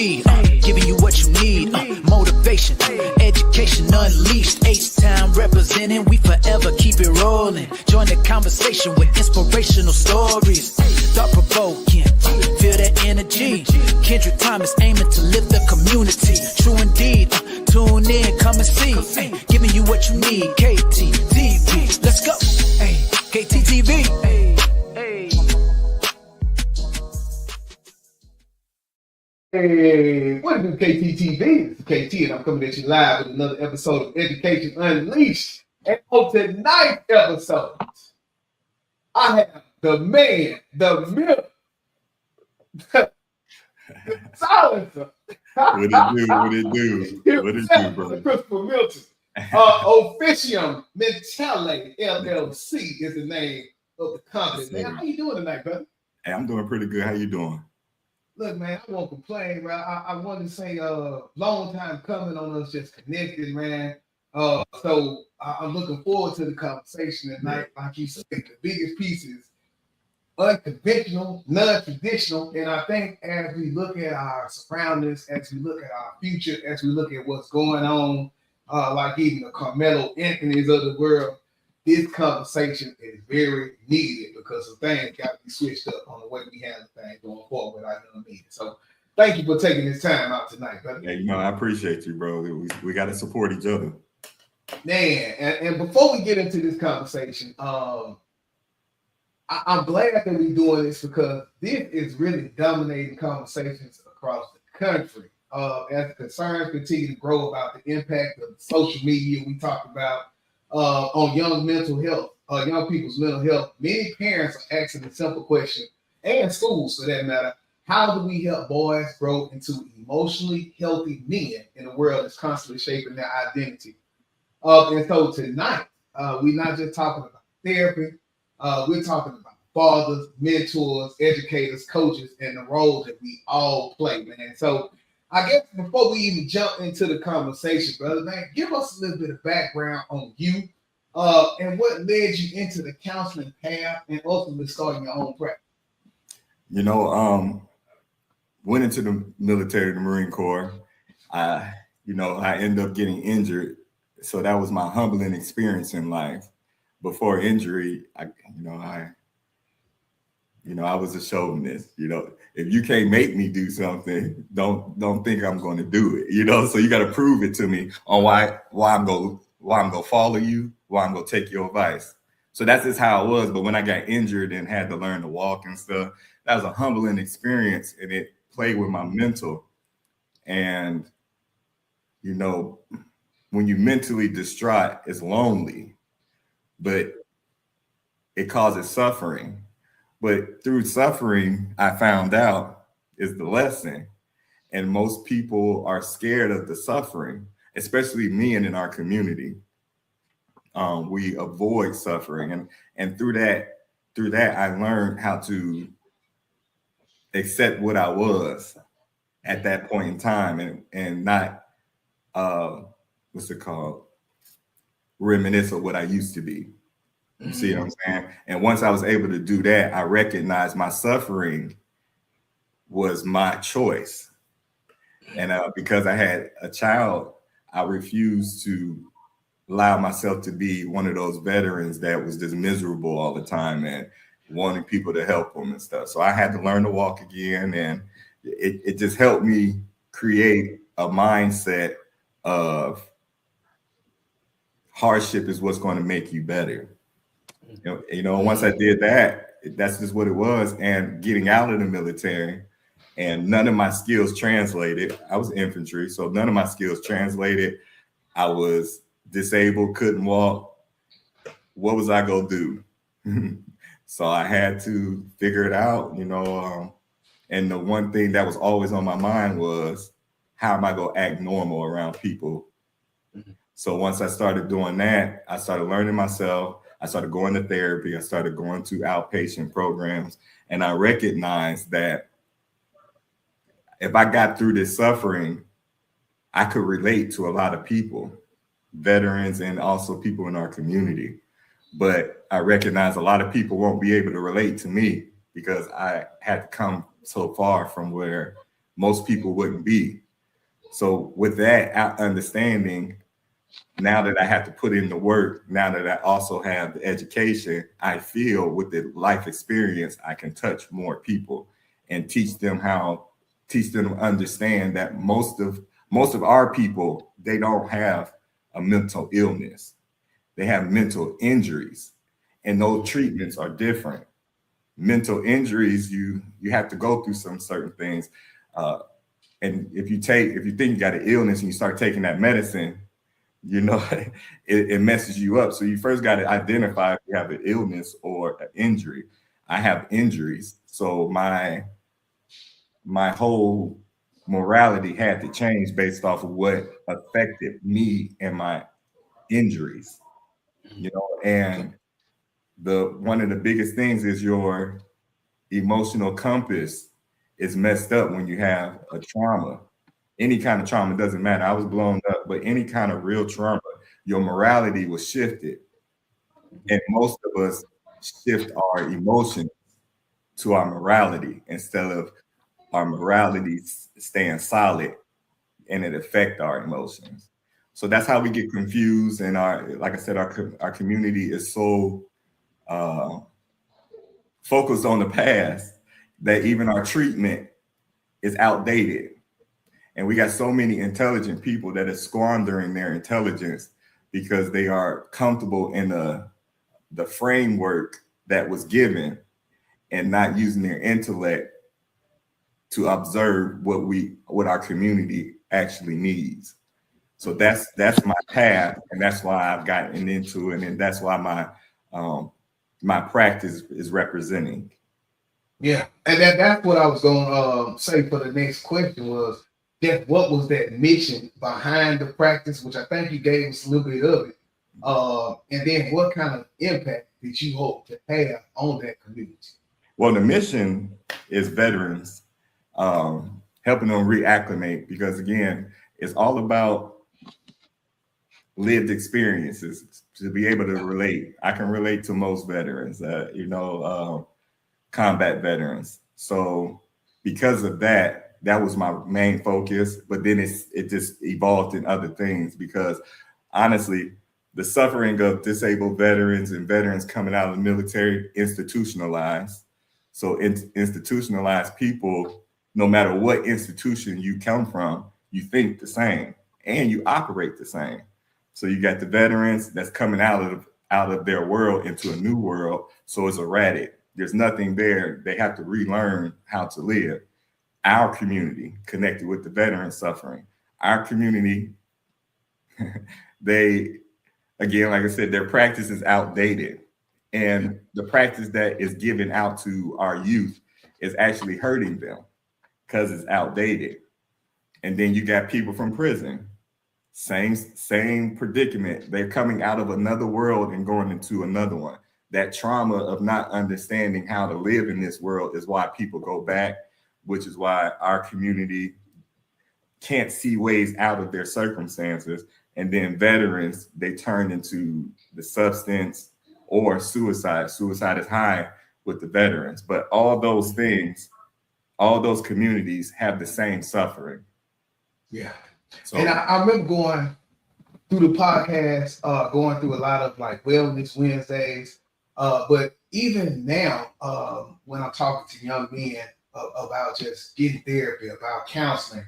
KTTeeV, giving you what you need. Motivation, education unleashed. H-Town representing, we forever keep it rolling. Join the conversation with inspirational stories. Thought-provoking, feel that energy. Kendrick Thomas aiming to lift the community. True indeed, tune in, come and see. Giving you what you need. KTTeeV, let's go. KTTeeV. Hey, what do KTTeeV? It's KT, and I'm coming at you live with another episode of Education Unleashed. And on tonight's episode, I have the man, the myth, the silencer. What it do, bro? Chris Milton. Officium Mentale, LLC is the name of the company. Man, how you doing tonight, brother? Hey, I'm doing pretty good. How you doing? Look, man, I won't complain, bro. I want to say long time coming on us just connected, man. So I'm looking forward to the conversation tonight. Like you said, the biggest piece is unconventional, non-traditional. And I think as we look at our surroundings, as we look at our future, as we look at what's going on, like even the Carmelo Anthony's of the world, this conversation is very needed because the things got to be switched up on the way we handle things going forward without doing meeting. So thank you for taking this time out tonight, brother. Yeah, I appreciate you, bro. We got to support each other. Man, and before we get into this conversation, I'm glad that we're doing this because this is really dominating conversations across the country. As the concerns continue to grow about the impact of social media we talk about on young mental health, young people's mental health, many parents are asking the simple question, and schools for that matter, how do we help boys grow into emotionally healthy men in a world that's constantly shaping their identity? And so tonight, we're not just talking about therapy, we're talking about fathers, mentors, educators, coaches, and the roles that we all play, man. So I guess before we even jump into the conversation, brother, man, give us a little bit of background on you and what led you into the counseling path and ultimately starting your own practice. Went into the military, the Marine Corps. I ended up getting injured. So that was my humbling experience in life. Before injury, I was a chauvinist. If you can't make me do something, don't think I'm going to do it. So you got to prove it to me on why I'm gonna follow you, why I'm gonna take your advice. So that's just how it was. But when I got injured and had to learn to walk and stuff, that was a humbling experience, and it played with my mental. And when you're mentally distraught, it's lonely, but it causes suffering. But through suffering, I found out is the lesson. And most people are scared of the suffering, especially men in our community. We avoid suffering. And through that, I learned how to accept what I was at that point in time and not, reminisce of what I used to be. You see what I'm saying? And once I was able to do that, I recognized my suffering was my choice. And because I had a child, I refused to allow myself to be one of those veterans that was just miserable all the time and wanting people to help them and stuff. So I had to learn to walk again. And it just helped me create a mindset of hardship is what's going to make you better. Once I did that, that's just what it was. And getting out of the military, and none of my skills translated. I was infantry, so none of my skills translated. I was disabled, couldn't walk. What was I gonna do? So I had to figure it out, and the one thing that was always on my mind was, how am I gonna act normal around people? So once I started doing that, I started learning myself. I started going to therapy. I started going to outpatient programs. And I recognized that if I got through this suffering, I could relate to a lot of people, veterans and also people in our community. But I recognize a lot of people won't be able to relate to me because I had to come so far from where most people wouldn't be. So with that understanding, now that I have to put in the work, now that I also have the education, I feel with the life experience, I can touch more people and teach them to understand that most of our people, they don't have a mental illness. They have mental injuries, and those treatments are different. Mental injuries, you have to go through some certain things. And if you think you got an illness and you start taking that medicine, you know, it messes you up. So you first got to identify if you have an illness or an injury. I have injuries. So my whole morality had to change based off of what affected me and my injuries, you know, and one of the biggest things is your emotional compass is messed up when you have a trauma. Any kind of trauma, doesn't matter. I was blown up, but any kind of real trauma, your morality was shifted. And most of us shift our emotions to our morality instead of our morality staying solid, and it affect our emotions. So that's how we get confused. And like I said, our community is so focused on the past that even our treatment is outdated. And we got so many intelligent people that are squandering their intelligence because they are comfortable in the framework that was given and not using their intellect to observe what our community actually needs. So that's my path, and that's why I've gotten into it, and that's why my practice is representing. Yeah, and that's what I was going to say for the next question was that what was that mission behind the practice, which I think you gave us a little bit of it, and then what kind of impact did you hope to have on that community? Well, the mission is veterans, helping them reacclimate, because again, it's all about lived experiences to be able to relate. I can relate to most veterans, combat veterans. So because of that, that was my main focus. But then it just evolved in other things, because honestly, the suffering of disabled veterans and veterans coming out of the military institutionalized. So institutionalized people, no matter what institution you come from, you think the same and you operate the same. So you got the veterans that's coming out of their world into a new world. So it's erratic. There's nothing there. They have to relearn how to live. Our community connected with the veteran suffering. Our community, again, like I said, their practice is outdated. And the practice that is given out to our youth is actually hurting them because it's outdated. And then you got people from prison. Same predicament. They're coming out of another world and going into another one. That trauma of not understanding how to live in this world is why people go back, which is why our community can't see ways out of their circumstances. And then veterans, they turn into the substance or suicide. Suicide is high with the veterans, but all those things, all those communities have the same suffering. Yeah. So, and I remember going through the podcast, going through a lot of like Wellness Wednesdays. But even now, when I'm talking to young men about just getting therapy, about counseling,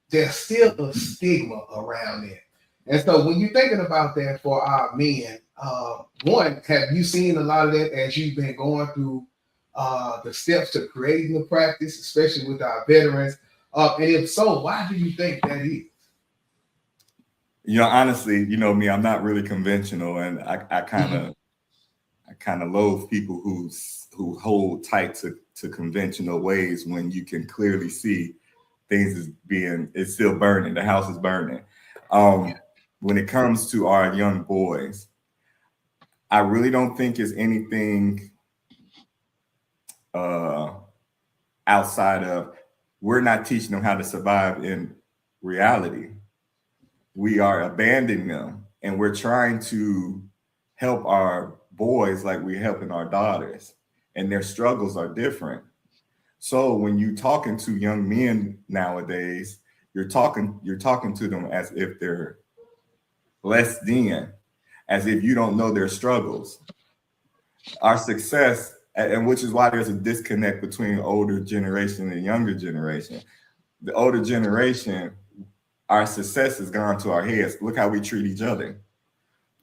there's still a stigma around it. And so when you're thinking about that for our men, one, have you seen a lot of that as you've been going through the steps to creating the practice, especially with our veterans? And if so, why do you think that is? Honestly, me, I'm not really conventional, and I kind of loathe people who hold tight to conventional ways when you can clearly see things it's still burning. The house is burning. When it comes to our young boys, I really don't think it's anything outside of, we're not teaching them how to survive in reality. We are abandoning them, and we're trying to help our boys like we're helping our daughters, and their struggles are different. So when you talking to young men nowadays, you're talking to them as if they're less than, as if you don't know their struggles. Our success, and which is why there's a disconnect between older generation and younger generation. The older generation, our success has gone to our heads. Look how we treat each other.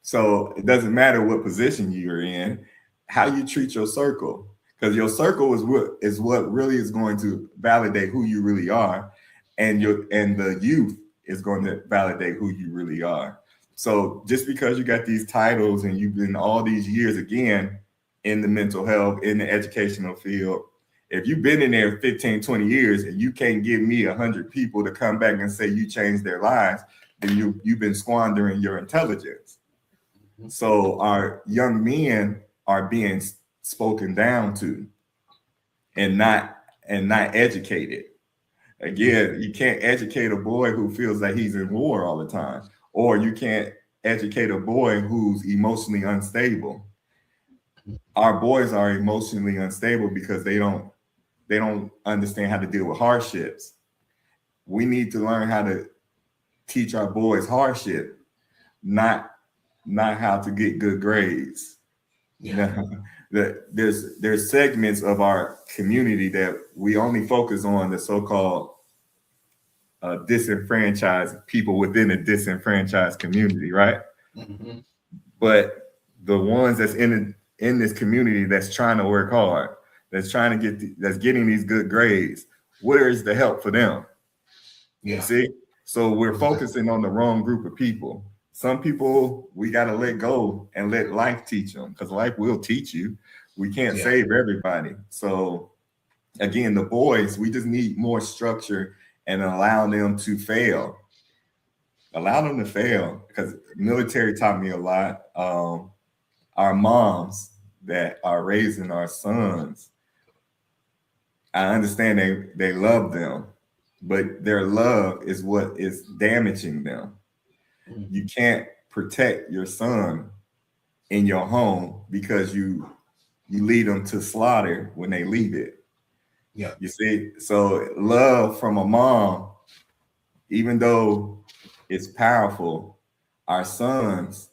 So it doesn't matter what position you're in, how you treat your circle, because your circle is what really is going to validate who you really are, and the youth is going to validate who you really are. So just because you got these titles and you've been all these years again in the mental health, in the educational field, if you've been in there 15, 20 years and you can't give me 100 people to come back and say you changed their lives, then you've been squandering your intelligence. So our young men are being spoken down to and not educated. Again, you can't educate a boy who feels that he's in war all the time, or you can't educate a boy who's emotionally unstable. Our boys are emotionally unstable because they don't understand how to deal with hardships. We need to learn how to teach our boys hardship, not how to get good grades. Yeah. There's segments of our community that we only focus on the so-called disenfranchised people within a disenfranchised community, right? Mm-hmm. But the ones that's in this community that's trying to work hard, that's trying to that's getting these good grades, where is the help for them? Yeah. See? So we're focusing on the wrong group of people. Some people we got to let go and let life teach them, because life will teach you. We can't save everybody. So again, the boys, we just need more structure and allow them to fail. Allow them to fail, because military taught me a lot. Our moms that are raising our sons, I understand they love them, but their love is what is damaging them. Mm-hmm. You can't protect your son in your home because you lead them to slaughter when they leave it. Yeah. You see, so love from a mom, even though it's powerful, our sons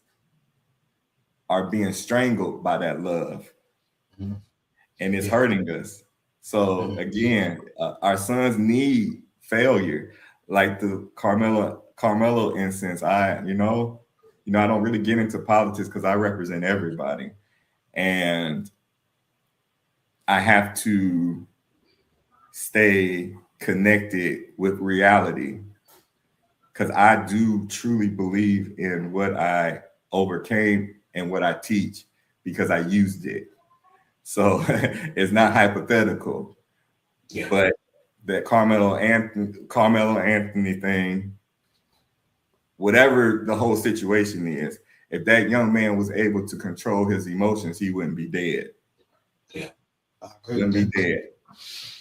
are being strangled by that love. Mm-hmm. And it's hurting us. So again, our sons need failure, like the Carmelo instance. I don't really get into politics because I represent everybody, and I have to stay connected with reality, because I do truly believe in what I overcame and what I teach, because I used it. So it's not hypothetical. Yeah. But that Carmelo Anthony thing, whatever the whole situation is, if that young man was able to control his emotions, he wouldn't be dead. Yeah. He wouldn't be dead.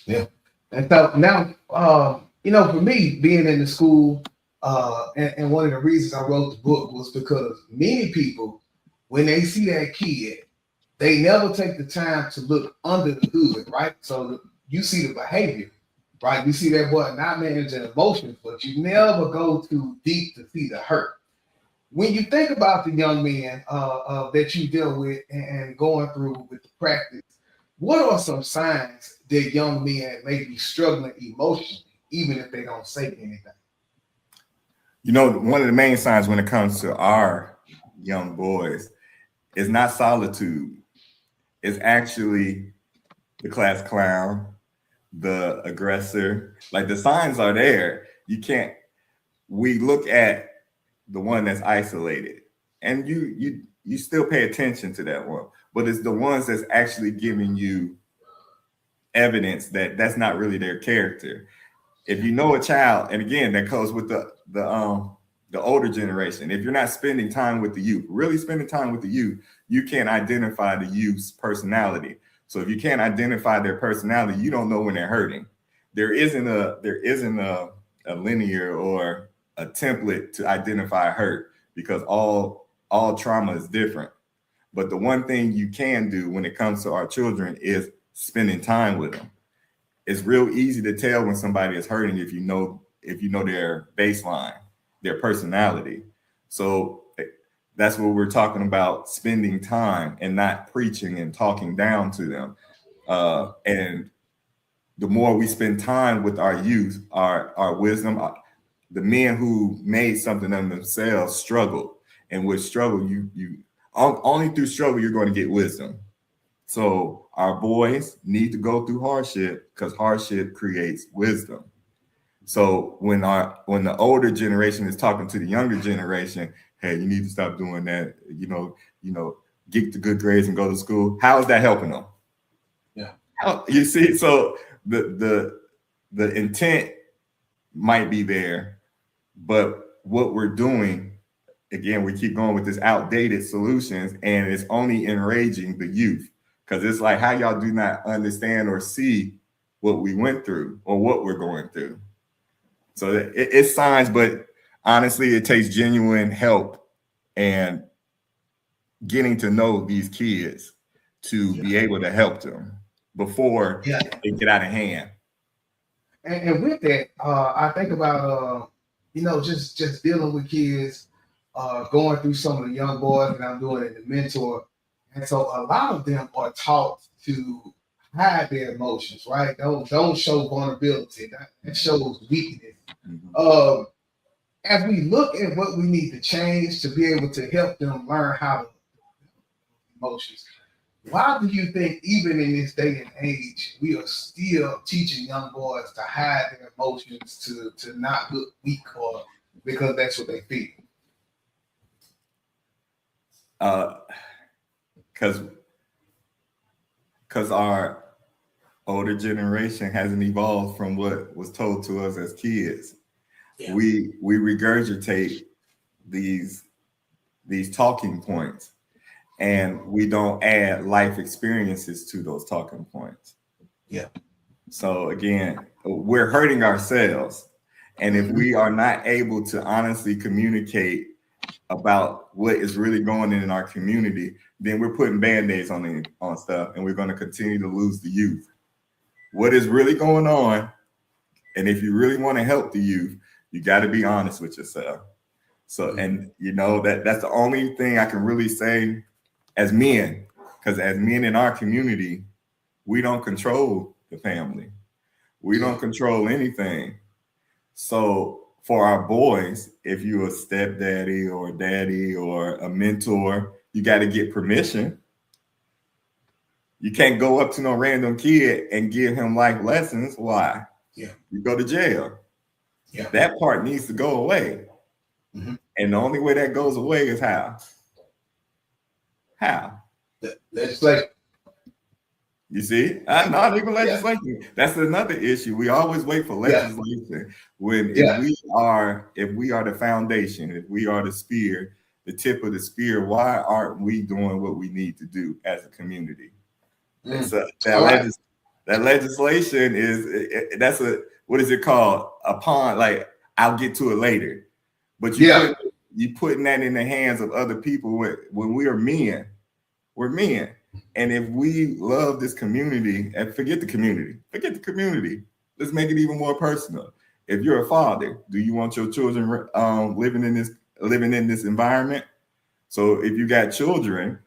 Yeah. And so now, for me, being in the school, and one of the reasons I wrote the book was because many people, when they see that kid, they never take the time to look under the hood, right? So you see the behavior, right? You see that boy not managing emotions, but you never go too deep to see the hurt. When you think about the young men that you deal with and going through with the practice, what are some signs that young men may be struggling emotionally, even if they don't say anything? One of the main signs when it comes to our young boys is not solitude. It's actually the class clown, the aggressor. Like, the signs are there. We look at the one that's isolated, and you still pay attention to that one, but it's the ones that's actually giving you evidence that that's not really their character. If you know a child, and again, that goes with the older generation. If you're not spending time with the youth, really spending time with the youth, you can't identify the youth's personality. So if you can't identify their personality, you don't know when they're hurting. There isn't a linear or a template to identify hurt, because all trauma is different. But the one thing you can do when it comes to our children is spending time with them. it's real easy to tell when somebody is hurting if you know their baseline, their personality. So that's what we're talking about, spending time and not preaching and talking down to them. And the more we spend time with our youth, our wisdom, the men who made something of themselves struggled. And with struggle, you only through struggle, you're going to get wisdom. So our boys need to go through hardship because hardship creates wisdom. So when the older generation is talking to the younger generation, hey, you need to stop doing that, get the good grades and go to school. How is that helping them? Yeah. You see, so the intent might be there, but what we're doing, again, we keep going with this outdated solutions, and it's only enraging the youth because it's like, how y'all do not understand or see what we went through or what we're going through. So it's signs, but honestly, it takes genuine help and getting to know these kids to be able to help them before they get out of hand. And with that, I think about just dealing with kids, going through some of the young boys that I'm doing in the mentor, and so a lot of them are taught to hide their emotions, right? Don't show vulnerability. That shows weakness. Mm-hmm. As we look at what we need to change to be able to help them learn how to emotions, why do you think even in this day and age we are still teaching young boys to hide their emotions, to not look weak, or because that's what they feel? Because our older generation hasn't evolved from what was told to us as kids. Yeah. We regurgitate these talking points, and we don't add life experiences to those talking points. Yeah. So again, we're hurting ourselves. And if we are not able to honestly communicate about what is really going on in our community, then we're putting Band-Aids on stuff, and we're going to continue to lose the youth. What is really going on? And if you really want to help the youth, you got to be honest with yourself. So, and that's the only thing I can really say as men, because as men in our community, we don't control the family. We don't control anything. So for our boys, if you're a stepdaddy or a daddy or a mentor, you got to get permission. You can't go up to no random kid and give him life lessons. Why? Yeah. You go to jail. Yeah. That part needs to go away. Mm-hmm. And the only way that goes away is how? How? Legislation. You see? Not even legislation. Yeah. That's another issue. We always wait for legislation. When if we are the foundation, if we are the spear, the tip of the spear, why aren't we doing what we need to do as a community? So that legislation is what is it called? A pawn. Like, I'll get to it later. But you putting that in the hands of other people when we are men. We're men. And if we love this community, and forget the community. Let's make it even more personal. If you're a father, do you want your children living in this environment? So if you got children,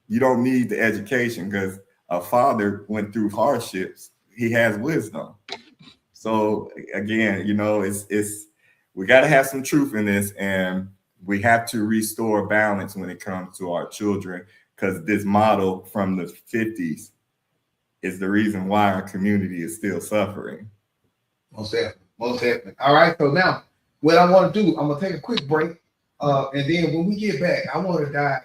you don't need the education because a father went through hardships. He has wisdom. So again, it's we got to have some truth in this, and we have to restore balance when it comes to our children, because this model from the 50s is the reason why our community is still suffering. Most definitely. All right, so now what I want to do, I'm going to take a quick break, and then when we get back, I want to dive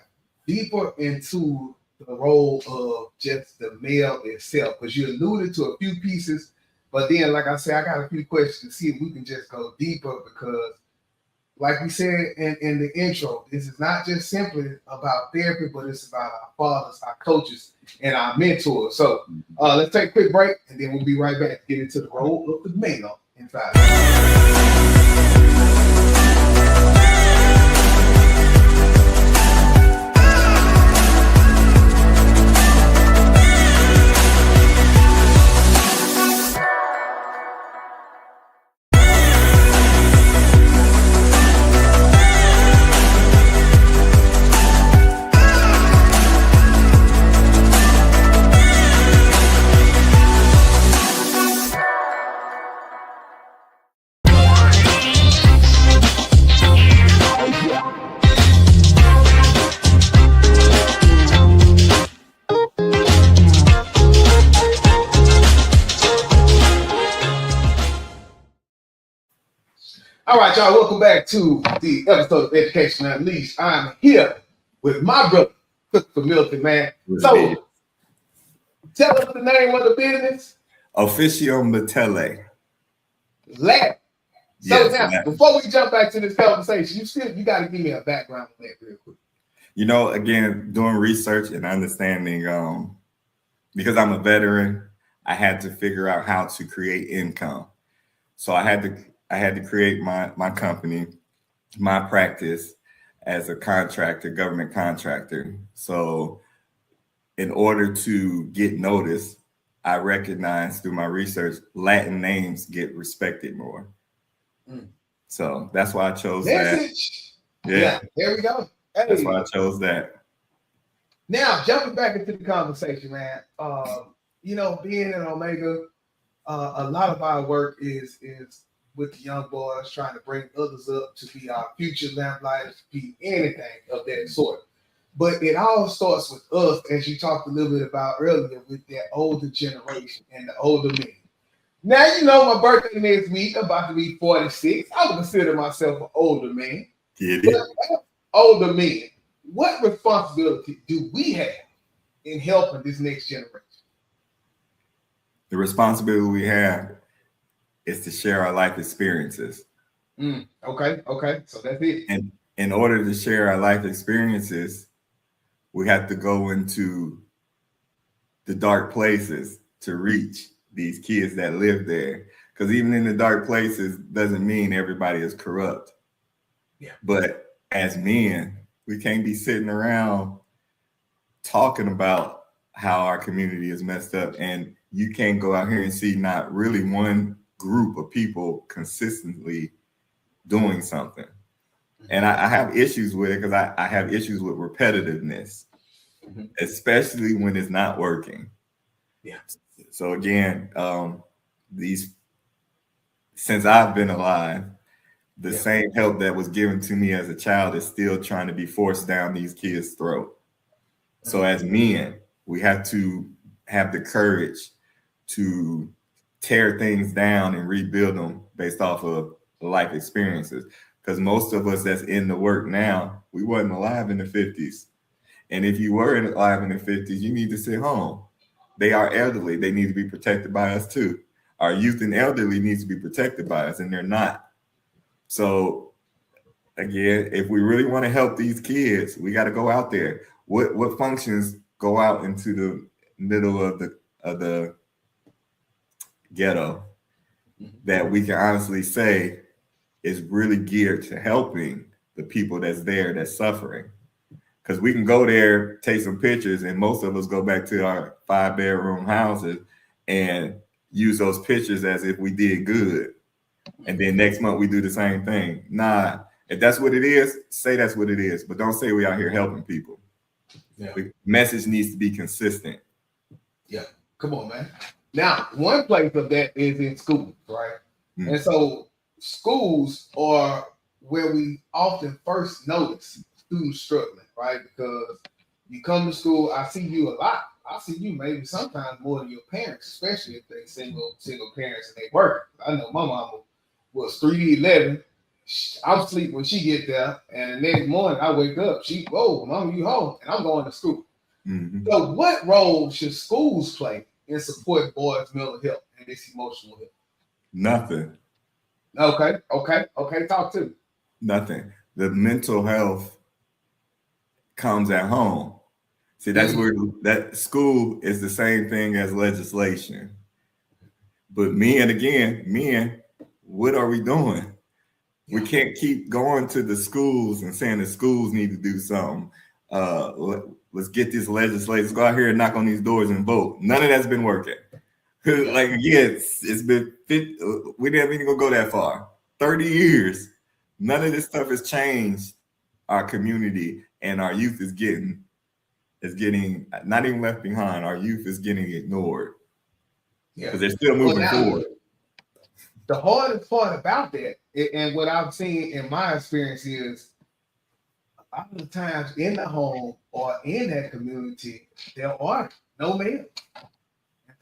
deeper into the role of just the male itself, because you alluded to a few pieces, but then, like I said, I got a few questions to see if we can just go deeper, because like we said in the intro, this is not just simply about therapy, but it's about our fathers, our coaches, and our mentors. So let's take a quick break, and then we'll be right back to get into the role of the male inside. All right, y'all. Welcome back to the episode of Education Unleashed. I'm here with my brother, Chris Milton, man. So, tell us the name of the business. Officium Mentale. Lab. So Yes, now, lab. before we jump back to this conversation, you got to give me a background on that real quick. You know, again, doing research and understanding, because I'm a veteran, I had to figure out how to create income. So I had to create my company, my practice as a contractor, government contractor. So in order to get noticed, I recognized through my research, Latin names get respected more. So that's why I chose that. Yeah, there we go. Hey. That's why I chose that. Now, jumping back into the conversation, man, being in Omega, a lot of our work is with the young boys, trying to bring others up to be our future lamplighters, be anything of that sort. But it all starts with us, as you talked a little bit about earlier, with that older generation and the older men. Now, my birthday next week, I'm about to be 46. I would consider myself an older man. But older men, what responsibility do we have in helping this next generation? The responsibility we have is to share our life experiences. Okay. So that's it. And in order to share our life experiences, we have to go into the dark places to reach these kids that live there. Because even in the dark places doesn't mean everybody is corrupt. Yeah. But as men, we can't be sitting around talking about how our community is messed up, and you can't go out here and see not really one group of people consistently doing something. And I have issues with it because I have issues with repetitiveness, especially when it's not working. Yeah. So again, since I've been alive, the same help that was given to me as a child is still trying to be forced down these kids' throat. So as men, we have to have the courage to tear things down and rebuild them based off of life experiences. Because most of us that's in the work now, we wasn't alive in the 50s. And if you were alive in the 50s, you need to sit home. They are elderly. They need to be protected by us too. Our youth and elderly needs to be protected by us, and they're not. So again, if we really want to help these kids, we got to go out there. What functions go out into the middle of the ghetto that we can honestly say is really geared to helping the people that's there that's suffering? Because we can go there, take some pictures, and most of us go back to our 5-bedroom houses and use those pictures as if we did good. And then next month we do the same thing. Nah, if that's what it is, say that's what it is. But don't say we out here helping people. Yeah. The message needs to be consistent. Yeah, come on, man. Now, one place of that is in schools, right? And so schools are where we often first notice students struggling, right? Because you come to school, I see you a lot. I see you maybe sometimes more than your parents, especially if they're single parents and they work. I know my mama was 3 to 11. I'm asleep when she get there, and the next morning I wake up. Mama, you home, and I'm going to school. So, what role should schools play in supporting boys' mental health and this emotional health? Nothing. Okay. Talk to me. Nothing. The mental health comes at home. See, that's where that school is the same thing as legislation. But men, what are we doing? We can't keep going to the schools and saying the schools need to do something. Let's get this legislation. Let's go out here and knock on these doors and vote. None of that's been working. It's been 50, we didn't even go that far. 30 years. None of this stuff has changed our community, and our youth is getting not even left behind. Our youth is getting ignored because they're still moving forward. The hardest part about that, and what I've seen in my experience, is a lot of the times in the home or in that community, there are no men.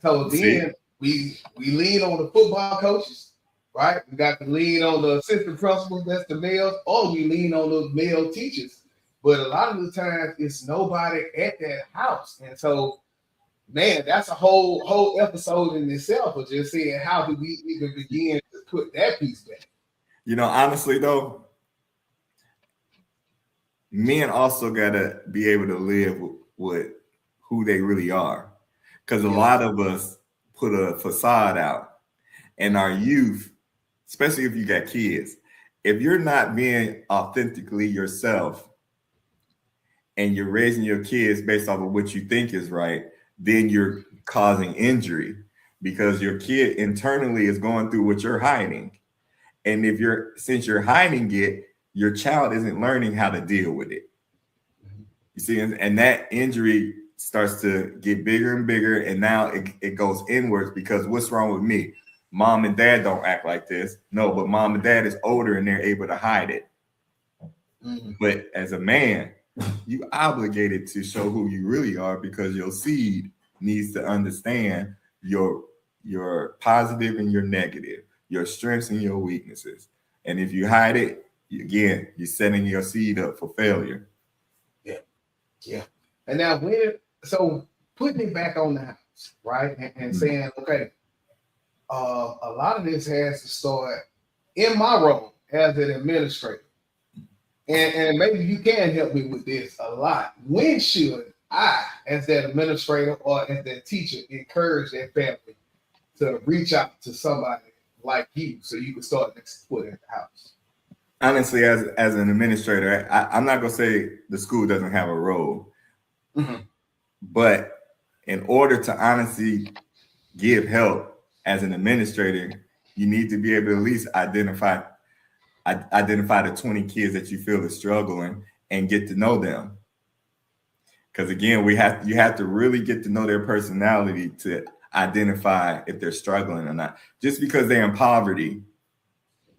So then we lean on the football coaches, right? We got to lean on the assistant principals, that's the males, or we lean on the male teachers. But a lot of the times it's nobody at that house. And so, man, that's a whole episode in itself of just saying how do we even begin to put that piece back. You know, honestly though, men also gotta be able to live with who they really are. Because a lot of us put a facade out, and our youth, especially if you got kids, if you're not being authentically yourself and you're raising your kids based off of what you think is right, then you're causing injury because your kid internally is going through what you're hiding. And since you're hiding it, your child isn't learning how to deal with it. You see, and that injury starts to get bigger and bigger, and now it goes inwards because what's wrong with me? Mom and dad don't act like this. No, but mom and dad is older and they're able to hide it. But as a man, you obligated to show who you really are because your seed needs to understand your positive and your negative, your strengths and your weaknesses. And if you hide it, again, you're setting your seed up for failure. Yeah. And now so putting it back on the house, right? And saying, okay, a lot of this has to start in my role as an administrator. And maybe you can help me with this a lot. When should I, as that administrator or as that teacher, encourage that family to reach out to somebody like you so you can start next foot in the house? Honestly, as an administrator, I'm not going to say the school doesn't have a role, but in order to honestly give help as an administrator, you need to be able to at least identify the 20 kids that you feel are struggling and get to know them. Because again, you have to really get to know their personality to identify if they're struggling or not. Just because they're in poverty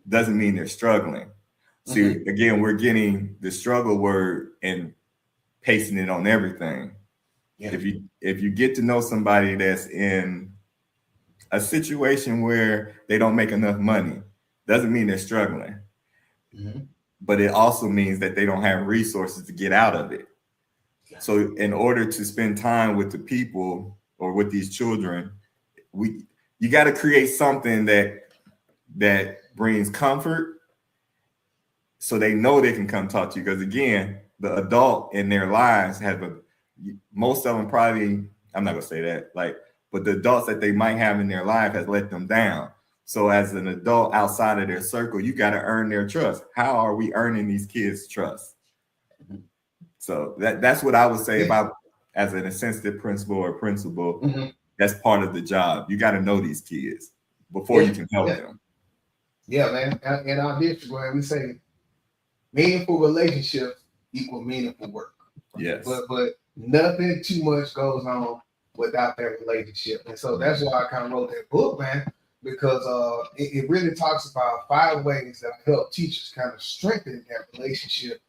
doesn't mean they're struggling. See, again, we're getting the struggle word and pasting it on everything. Yeah. If you get to know somebody that's in a situation where they don't make enough money, doesn't mean they're struggling. But it also means that they don't have resources to get out of it. So in order to spend time with the people or with these children, you got to create something that brings comfort so they know they can come talk to you. Because again, the adult in their lives most of them probably, I'm not gonna say that, but the adults that they might have in their life has let them down. So as an adult outside of their circle, you got to earn their trust. How are we earning these kids' trust? So that's what I would say about as an assistant principal or principal. That's part of the job. You got to know these kids before you can help them. Yeah, man. In our district, where we say meaningful relationships equal meaningful work. Yes. But nothing too much goes on without that relationship. And so that's why I kind of wrote that book, man. Because it really talks about 5 ways that help teachers kind of strengthen that relationship,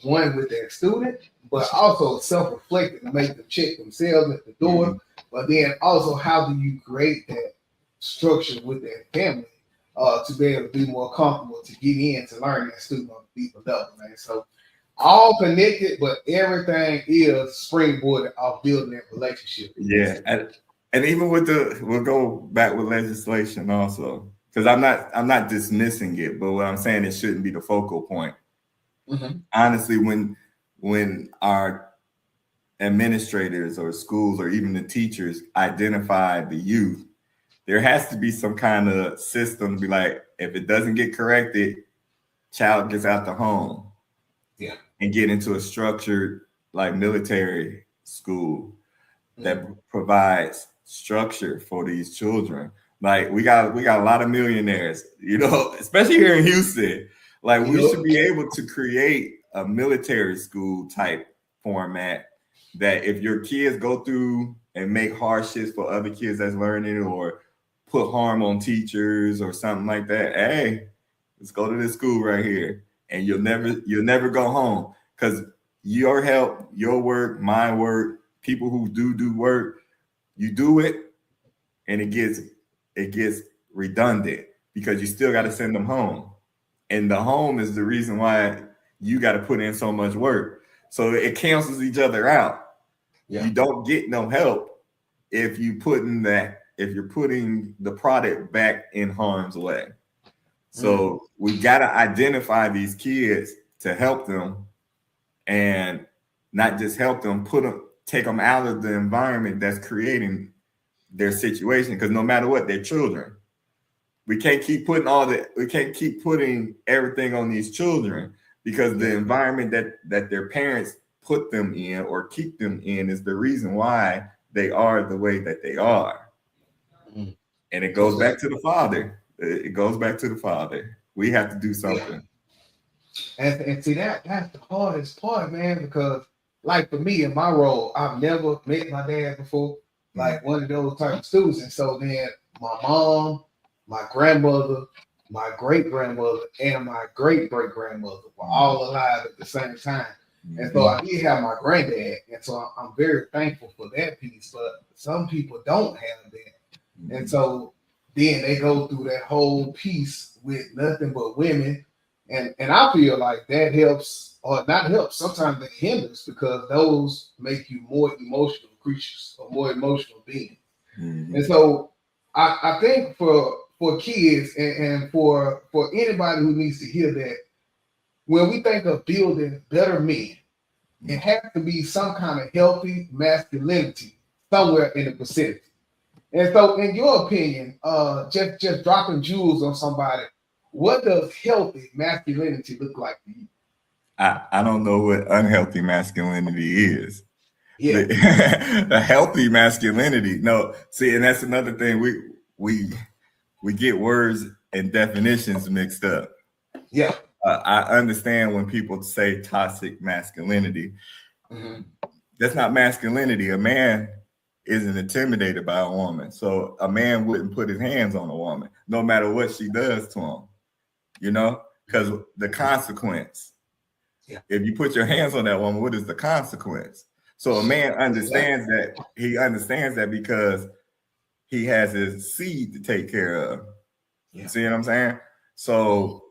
one with their student, but also self-reflecting to make them check themselves at the door. But then also, how do you create that structure with their family to be able to be more comfortable to get in to learn that student on a deeper level, man. So all connected, but everything is springboarded off building that relationship. Yeah. And even we'll go back with legislation also, because I'm not dismissing it, but what I'm saying, it shouldn't be the focal point. Honestly, when our administrators or schools or even the teachers identify the youth, there has to be some kind of system to be like, if it doesn't get corrected, child gets out the home. Yeah. And get into a structured like military school that provides structure for these children. Like we got a lot of millionaires, especially here in Houston. Like we should be able to create a military school type format that if your kids go through and make hardships for other kids that's learning or put harm on teachers or something like that, hey, let's go to this school right here. And you'll never go home, because your help, your work, my work, people who do work, you do it and it gets redundant. because you still got to send them home. And the home is the reason why you got to put in so much work. So it cancels each other out. Yeah. You don't get no help if you're putting the product back in harm's way. So we got to identify these kids to help them, and not just help them, take them out of the environment that's creating their situation. Because no matter what, they're children. We can't keep putting everything on these children, because the environment that their parents put them in or keep them in is the reason why they are the way that they are. And it goes back to the father. It goes back to the father. We have to do something. And see, that's the hardest part, man, because like for me in my role, I've never met my dad before, like one of those type of students. And so then my mom, my grandmother, my great grandmother, and my great great grandmother were all alive at the same time. And so I did have my granddad, and so I'm very thankful for that piece. But some people don't have that, and so then they go through that whole piece with nothing but women, and I feel like that helps or not helps. Sometimes it hinders, because those make you more emotional creatures or more emotional beings. And so I think for kids and for anybody who needs to hear that, when we think of building better men, it has to be some kind of healthy masculinity somewhere in the vicinity. And so, in your opinion, just dropping jewels on somebody, what does healthy masculinity look like to you? I don't know what unhealthy masculinity is. Yeah. The healthy masculinity. No, see, and that's another thing. We get words and definitions mixed up. Yeah. I understand when people say toxic masculinity. That's not masculinity. A man isn't intimidated by a woman. So a man wouldn't put his hands on a woman, no matter what she does to him, because the consequence. Yeah. If you put your hands on that woman, what is the consequence? So a man understands that. He understands that because he has his seed to take care of. Yeah. See what I'm saying? So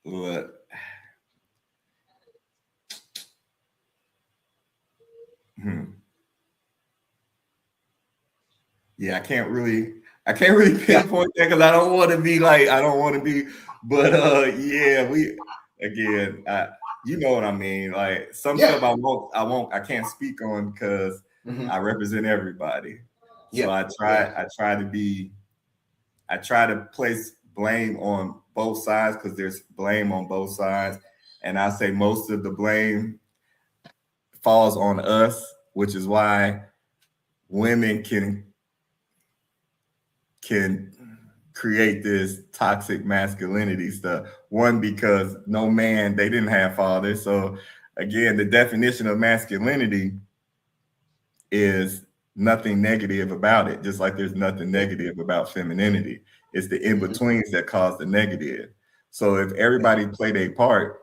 look. Yeah, I can't really pinpoint that, because I don't want to be, but yeah, you know what I mean. Like some stuff I can't speak on, because I represent everybody. So I try to place blame on both sides, because there's blame on both sides. And I say most of the blame falls on us, which is why women can create this toxic masculinity stuff. One, because they didn't have fathers. So again, the definition of masculinity is nothing negative about it, just like there's nothing negative about femininity. It's the in-betweens that cause the negative. So if everybody played a part,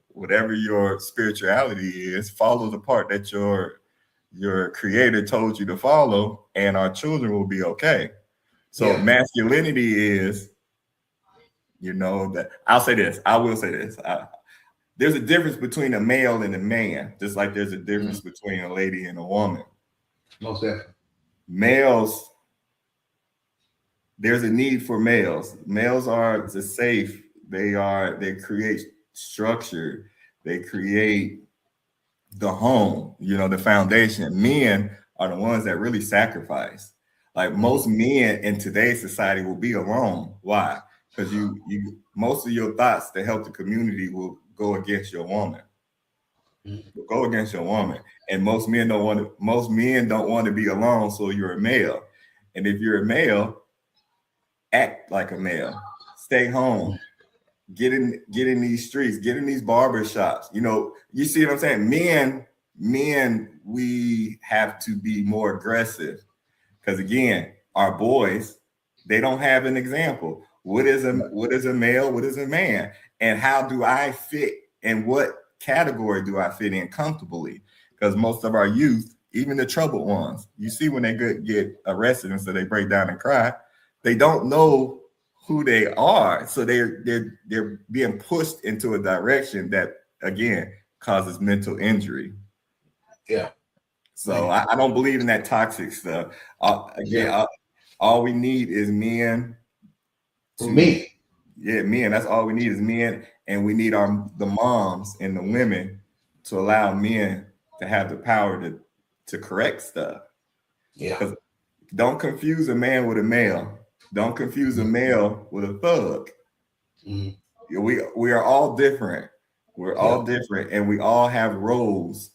whatever your spirituality is, follow the part that your creator told you to follow, and our children will be okay. So masculinity is, that I will say this. There's a difference between a male and a man, just like there's a difference between a lady and a woman. Most definitely. Males, there's a need for males. Males are the safe. They create structure. They create the home, the foundation. Men are the ones that really sacrifice. Like most men in today's society will be alone. Why? Because you most of your thoughts to help the community will go against your woman. Will go against your woman. And most men don't want to be alone. So you're a male. And if you're a male, act like a male. Stay home. Get in these streets, get in these barber shops. You see what I'm saying? Men, we have to be more aggressive. Because again, our boys, they don't have an example. What is a male? What is a man? And how do I fit? And what category do I fit in comfortably? Because most of our youth even the troubled ones. You see when they get arrested and so they break down and cry, they don't know who they are. So they're being pushed into a direction that, again, causes mental injury. Yeah. So I don't believe in that toxic stuff. All we need is men. Men. That's all we need is men, and we need the moms and the women to allow men to have the power to correct stuff. Yeah. Because don't confuse a man with a male. Don't confuse a male with a thug. Mm-hmm. We are all different. We're all different, and we all have roles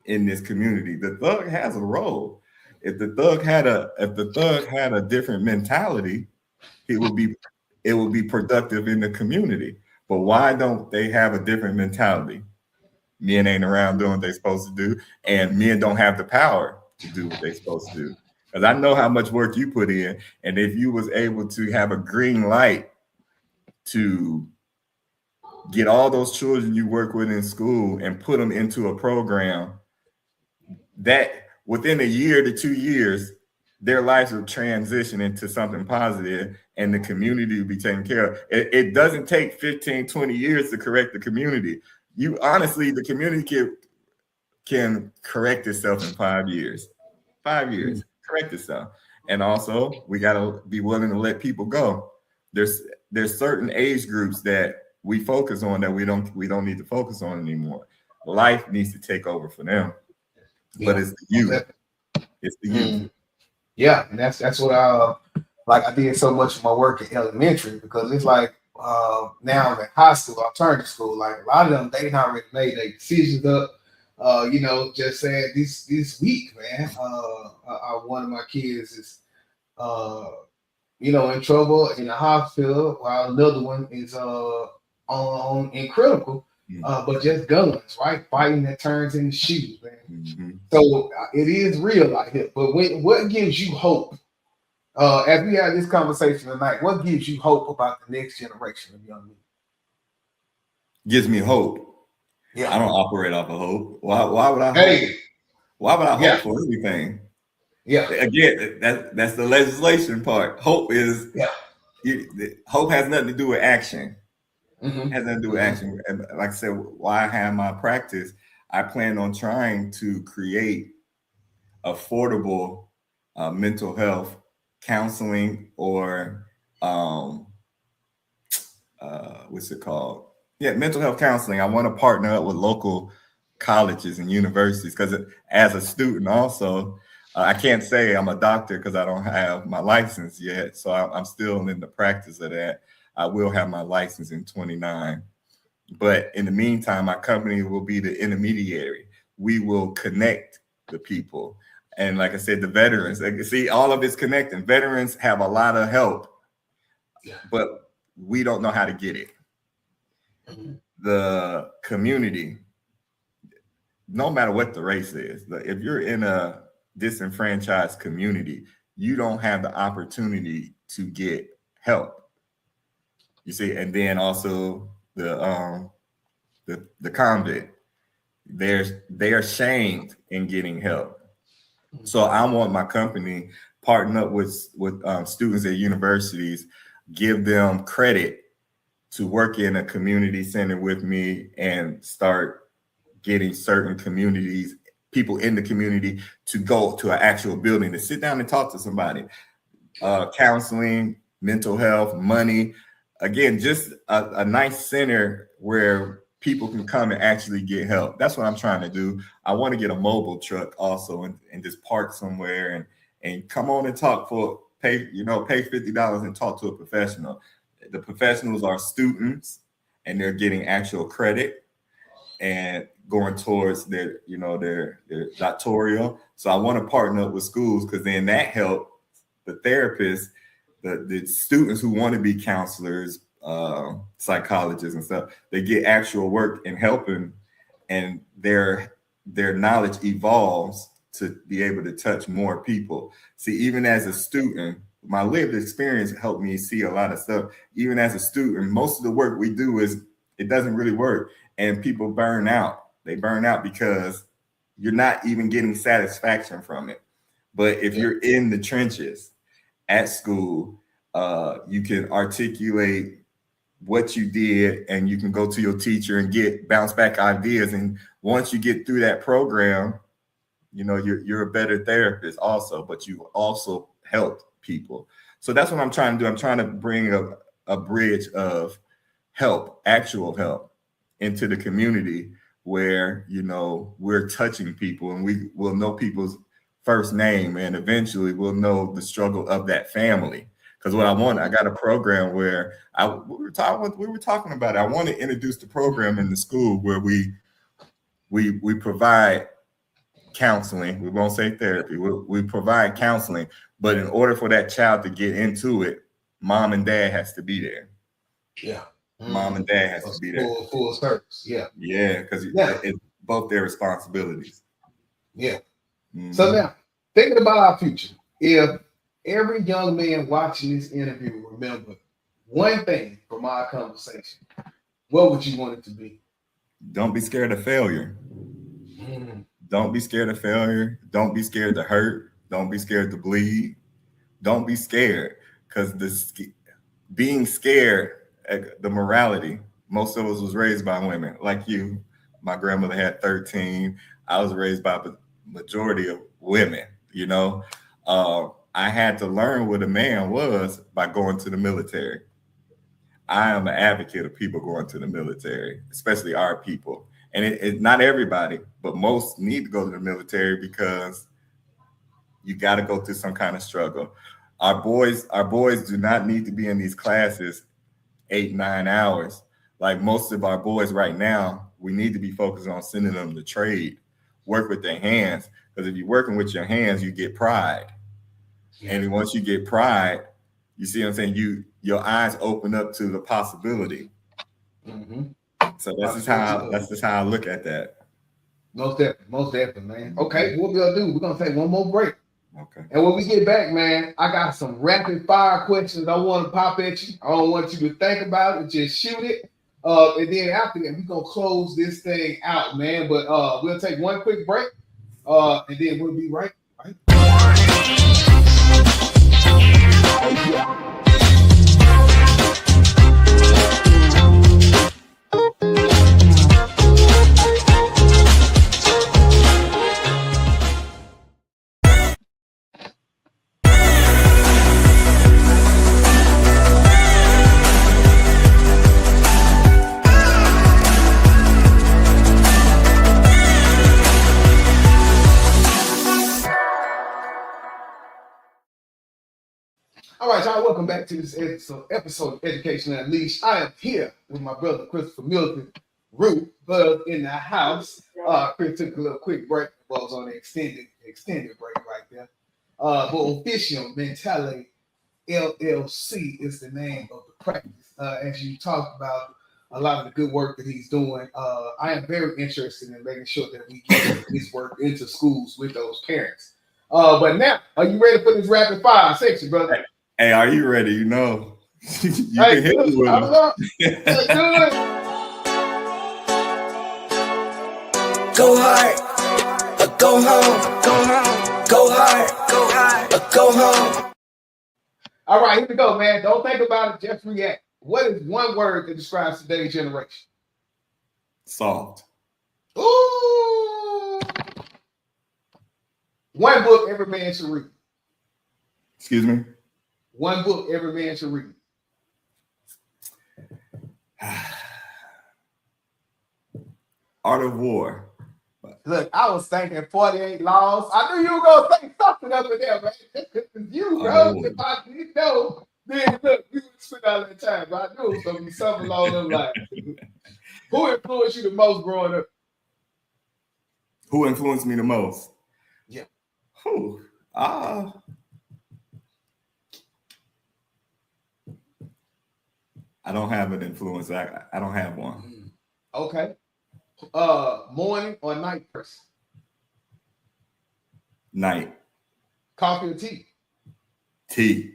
in this community. The thug has a role. If the thug had a different mentality, it would be productive in the community. But why don't they have a different mentality? Men ain't around doing what they're supposed to do, and men don't have the power to do what they're supposed to do. Because I know how much work you put in, and if you was able to have a green light to get all those children you work with in school and put them into a program that within a year to 2 years, their lives will transition into something positive and the community will be taken care of. It doesn't take 15, 20 years to correct the community. The community can correct itself in 5 years. 5 years, correct itself. And also, we got to be willing to let people go. There's certain age groups that we focus on that we don't need to focus on anymore. Life needs to take over for them. But it's the youth. It's the youth. Yeah, and that's what I did so much of my work in elementary, because it's like now I'm in high school, alternative school, like a lot of them, they not already made their decisions up. Just saying this week, man, one of my kids is in trouble in the hospital, while another one is in critical. But just guns, right? Fighting that turns into shootings, man. Mm-hmm. So it is real out here. But what gives you hope? As we had this conversation tonight, what gives you hope about the next generation of young men? Gives me hope. Yeah, I don't operate off of hope. Why would I hope? Why would I hope for anything? Yeah. Again, that's the legislation part. Hope is hope has nothing to do with action. Mm-hmm. Has nothing to do with action. And like I said, while I have my practice, I plan on trying to create affordable mental health counseling, or what's it called? Yeah, mental health counseling. I want to partner up with local colleges and universities, because as a student also, I can't say I'm a doctor because I don't have my license yet. So I'm still in the practice of that. I will have my license in 2029. But in the meantime, my company will be the intermediary. We will connect the people. And like I said, the veterans, see, all of it's connecting. Veterans have a lot of help, but we don't know how to get it. Mm-hmm. The community, no matter what the race is, if you're in a disenfranchised community, you don't have the opportunity to get help. You see, and then also the convict, they are shamed in getting help. So I want my company partner up with students at universities, give them credit to work in a community center with me, and start getting certain communities, people in the community, to go to an actual building to sit down and talk to somebody. Counseling, mental health, money. Again, just a nice center where people can come and actually get help. That's what I'm trying to do. I want to get a mobile truck also and just park somewhere and come on and talk pay $50 and talk to a professional. The professionals are students, and they're getting actual credit and going towards their doctoral. So I want to partner up with schools, because then that helps the therapists, the students who want to be counselors, psychologists and stuff. They get actual work in helping, and their knowledge evolves to be able to touch more people. See, even as a student, my lived experience helped me see a lot of stuff. Even as a student, most of the work we do it doesn't really work, and people burn out. They burn out because you're not even getting satisfaction from it. But if you're in the trenches at school, you can articulate what you did, and you can go to your teacher and get bounce back ideas. And once you get through that program, you know, you're a better therapist also, but you also help people. So that's what I'm trying to do. I'm trying to bring a bridge of help, actual help, into the community where, you know, we're touching people, and we will know people's first name, and eventually we'll know the struggle of that family. Because what I got a program where we were talking about it. I want to introduce the program in the school where we provide counseling. We won't say therapy. We provide counseling, but in order for that child to get into it, mom and dad has to be there. Yeah. Mom and dad has to be there. Full service. Yeah. Yeah, because it's both their responsibilities. Yeah. Mm-hmm. So now, thinking about our future, if every young man watching this interview remember one thing from our conversation, what would you want it to be? Don't be scared of failure. Don't be scared of failure. Don't be scared to hurt. Don't be scared to bleed. Don't be scared, because being scared, the morality, most of us was raised by women like you. My grandmother had 13. I was raised by the majority of women, you know. I had to learn what a man was by going to the military. I am an advocate of people going to the military, especially our people. And it not everybody, but most need to go to the military because you got to go through some kind of struggle. Our boys do not need to be in these classes 8-9 hours. Like most of our boys right now, we need to be focused on sending them to trade, work with their hands. Because if you're working with your hands, you get pride. Yeah. And once you get pride, you see what I'm saying? Your eyes open up to the possibility. Mm-hmm. So that's just how I look at that. Most definitely, man. Okay, what we're gonna do? We're gonna take one more break. Okay. And when we get back, man, I got some rapid fire questions I want to pop at you. I don't want you to think about it, just shoot it. And then after that, we're gonna close this thing out, man. But we'll take one quick break. And then we'll be right. All right, y'all, welcome back to this episode of Education Unleashed. I am here with my brother, Chris Milton, Root, Buzz in the house. Chris took a little quick break. Well, it was on the extended break right there. But Officium Mentale, LLC is the name of the practice. As you talked about a lot of the good work that he's doing, I am very interested in making sure that we get this work into schools with those parents. But now, are you ready for this rapid fire section, brother? Hey, are you ready? You know, you can hit me with them. Go hard, or go home, go home, go hard, go hard, or go home. All right, here we go, man. Don't think about it, just react. What is one word that describes today's generation? Soft. Ooh. One book every man should read. Excuse me? One book every man should read. Art of War. Look, I was thinking 48 Laws. I knew you were going to say something up in there, man. It's you, bro. If I didn't know, then look, you would spend all that time. But I knew it was going to be something along those lines. Who influenced you the most growing up? Who influenced me the most? Yeah. Who? I don't have an influence. I don't have one. Okay. Morning or night person? Night. Coffee or tea? Tea.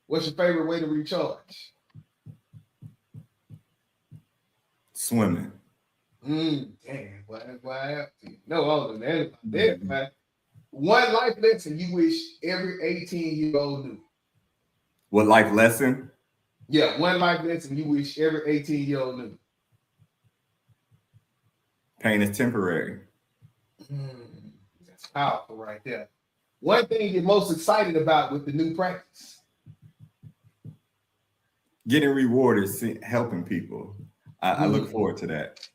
What's your favorite way to recharge? Swimming. Damn, why I have to know all of that, man. One life lesson you wish every 18-year-old knew. What life lesson? Yeah, one life lesson you wish every 18-year-old knew. Pain is temporary. That's powerful right there. One thing you're most excited about with the new practice? Getting rewarded, helping people. I look forward to that.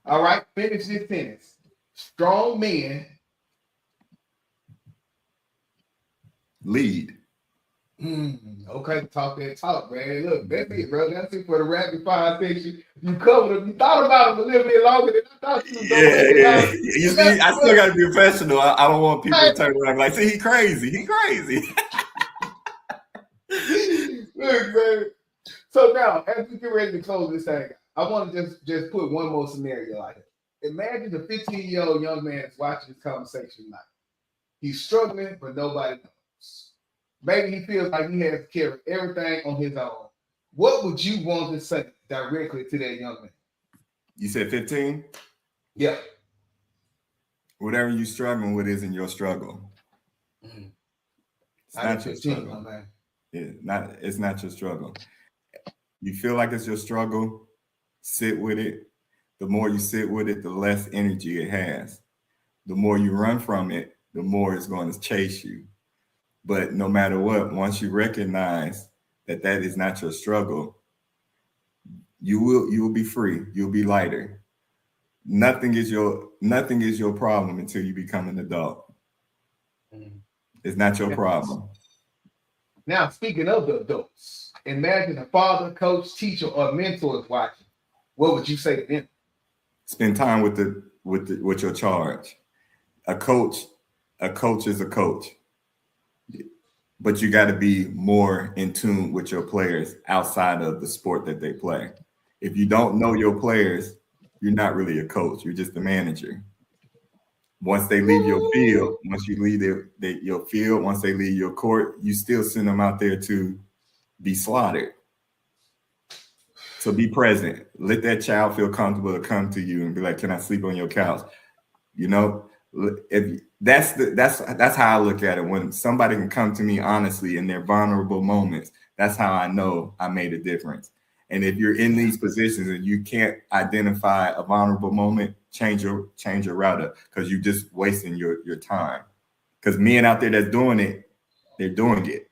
All right, finish this sentence. Strong men lead. Okay, talk that talk, man. Look, that's it, bro. That's it for the rapid fire section. You covered them. You thought about them a little bit longer than I thought you was going to. Yeah. You see, I still got to be professional. I don't want people to turn around like, see, he crazy. He crazy. Look, man. So now, as we get ready to close this thing, I want to just put one more scenario out here. Imagine a 15-year-old young man is watching this conversation tonight. He's struggling, but nobody knows. Maybe he feels like he has to carry everything on his own. What would you want to say directly to that young man? You said 15? Yeah. Whatever you're struggling with isn't your struggle. It's not your struggle. Man. It's not your struggle. You feel like it's your struggle, sit with it. The more you sit with it, the less energy it has. The more you run from it, the more it's going to chase you. But no matter what, once you recognize that is not your struggle, you will be free. You'll be lighter. Nothing is your problem until you become an adult. It's not your problem. Now, speaking of the adults, imagine a father, coach, teacher, or mentor is watching. What would you say to them? Spend time with your charge. A coach is a coach. But you got to be more in tune with your players outside of the sport that they play. If you don't know your players, you're not really a coach. You're just a manager. Once they leave your field, once you leave your field, once they leave your court, you still send them out there to be slaughtered. So be present. Let that child feel comfortable to come to you and be like, "Can I sleep on your couch?" You know, if that's how I look at it. When somebody can come to me honestly in their vulnerable moments, that's how I know I made a difference. And if you're in these positions and you can't identify a vulnerable moment, change your route up, because you're just wasting your time. Because men out there that's doing it, they're doing it,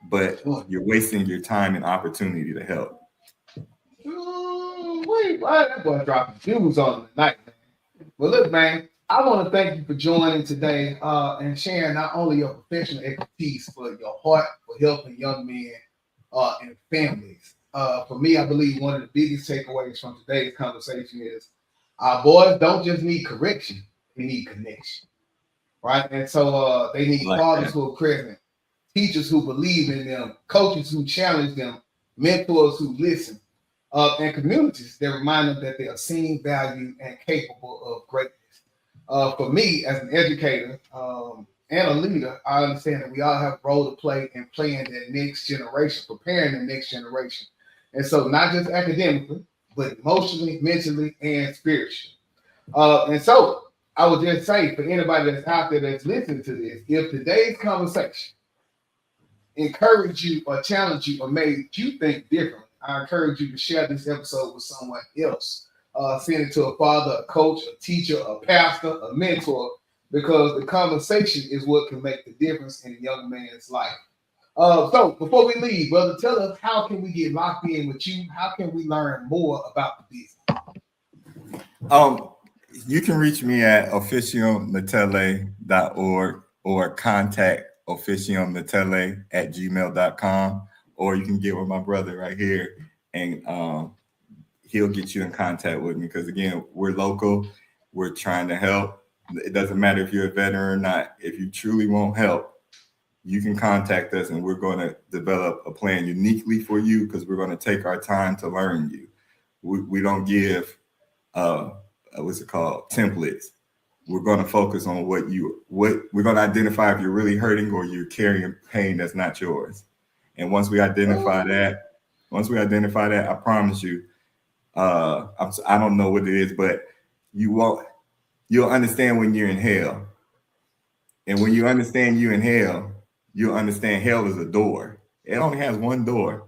but you're wasting your time and opportunity to help. Wait, that boy dropping views on the night, man. Well, look, man, I want to thank you for joining today and sharing not only your professional expertise, but your heart for helping young men and families. For me, I believe one of the biggest takeaways from today's conversation is our boys don't just need correction, they need connection, right? And so they need fathers who are present, teachers who believe in them, coaches who challenge them, mentors who listen, and communities that remind them that they are seen, valued, and capable of greatness. For me, as an educator and a leader, I understand that we all have a role to play in playing that next generation, preparing the next generation. And so not just academically, but emotionally, mentally, and spiritually. And so I would just say for anybody that's out there that's listening to this, if today's conversation encouraged you or challenged you or made you think differently, I encourage you to share this episode with someone else. Send it to a father, a coach, a teacher, a pastor, a mentor, because the conversation is what can make the difference in a young man's life. So before we leave, brother, tell us, how can we get locked in with you? How can we learn more about the business? You can reach me at officiummentale.org or contact officiummentale@gmail.com, or you can get with my brother right here and he'll get you in contact with me, because again, we're local, we're trying to help. It doesn't matter if you're a veteran or not. If you truly want help, you can contact us and we're going to develop a plan uniquely for you, because we're going to take our time to learn you. We don't give templates. We're going to focus on what we're going to identify if you're really hurting or you're carrying pain that's not yours. And once we identify that, I promise you, I don't know what it is, but you'll understand when you're in hell. And when you understand you're in hell, you'll understand hell is a door. It only has one door.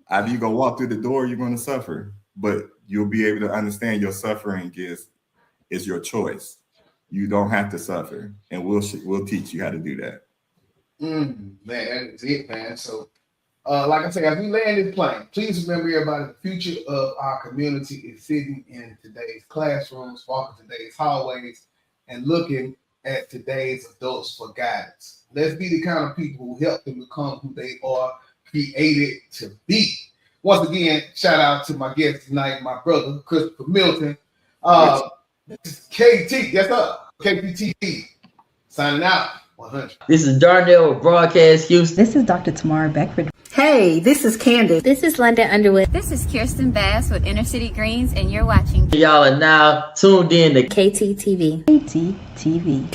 Either you're going to walk through the door, or you're going to suffer, but you'll be able to understand your suffering is your choice. You don't have to suffer, and we'll teach you how to do that. Man, that is it, man. So, like I say, as we land this plane, please remember, everybody, the future of our community is sitting in today's classrooms, walking today's hallways, and looking at today's adults for guidance. Let's be the kind of people who help them become who they are created to be. Once again, shout out to my guest tonight, my brother, Chris Milton. This is KT, yes sir, KTTeeV. Signing out, 100. This is Darnell with Broadcast Houston. This is Dr. Tamara Beckford. Hey, this is Candace. This is London Underwood. This is Kirsten Bass with Inner City Greens, and you're watching. Y'all are now tuned in to KTTeeV. KTTeeV.